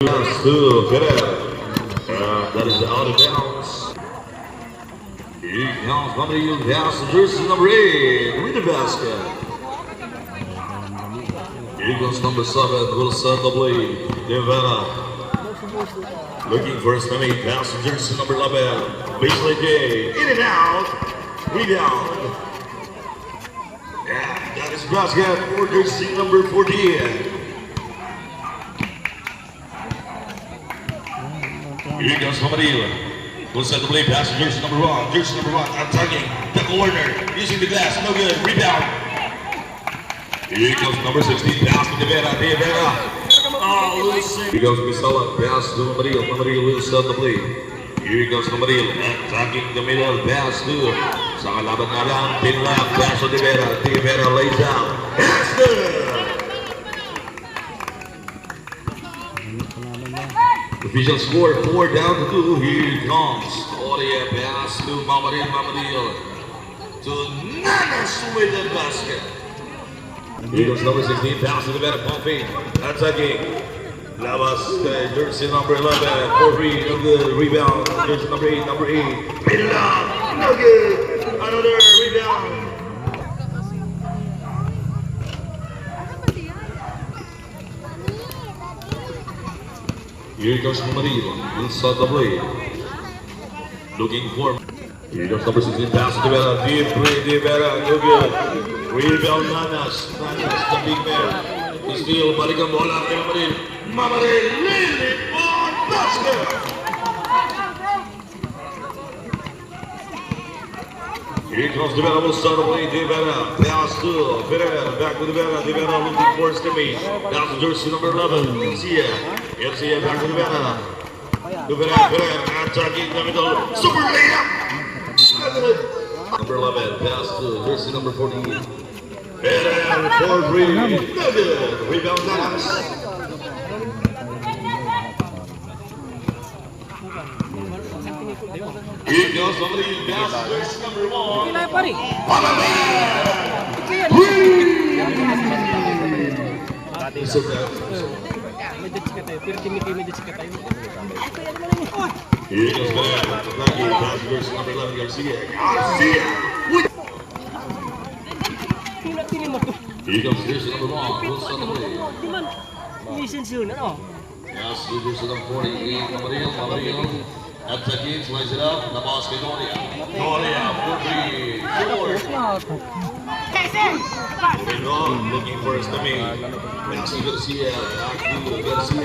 Pass to Ferrer. That is out of bounds. Here comes Mamadil. Pass to jersey number 8 with the basket. Here comes number 7. Will set the blade. Devera. Looking for a stomach. Pass to jersey number 11. Baseline J. In and out. Rebound. And that is basket for jersey number 14. Here comes Mamadil. Will set the blade. Pass to jersey number 1. Jersey number 1. Attacking. Double Warner. Using the glass. No good. Rebound. Here comes number 16. Pass to Devera. Devera. Here comes Misala. Pass to Mamadil. Mamadil will set the blade. Here comes Mamadil. Attacking the middle. Pass to sa kalaban na lang. Pinlap. Pass to Devera. Devera lays down. That's good. Official score 4 down to 2. Here comes Oria. Pass to Mamadil. Mamadil to Nanas with the basket. Here goes number 16. Pass to the better pump fake. Attacking. Labas, jersey number 11. For free. No good. Rebound. Jersey number 8. Number 8. Rebound. No good. Another rebound. Here goes Mamadil. Inside the blade. Looking for. Here comes number 16. Pass to Devera. Deep play. Devera. No good. Rebound Nanas. Nanas, the big man. He steal. Balikan bola kay Mamadil. Mamadil. Lily on basket. Here comes Devera. Will start the play. Devera. Pass to Ferrer. Back to Devera. Devera looking for Stimmy. Pass to jersey number 11. Garcia. Garcia back to Devera. Ferrer. Attacking the middle. Super layup. Number 11. Pass to jersey number 14. And for free. No good. Rebound Nanas. Here goes somebody. Pass jersey number 1. Here goes Ferrer. Pass jersey number 11. Garcia. Here comes jersey number 1. Will set the play. Pass to jersey number 48. Mamadil. Attacking. Slice it up. The basket. Noria. For free. Moving on. Looking for a stomach. Pass to Garcia. Back to Garcia.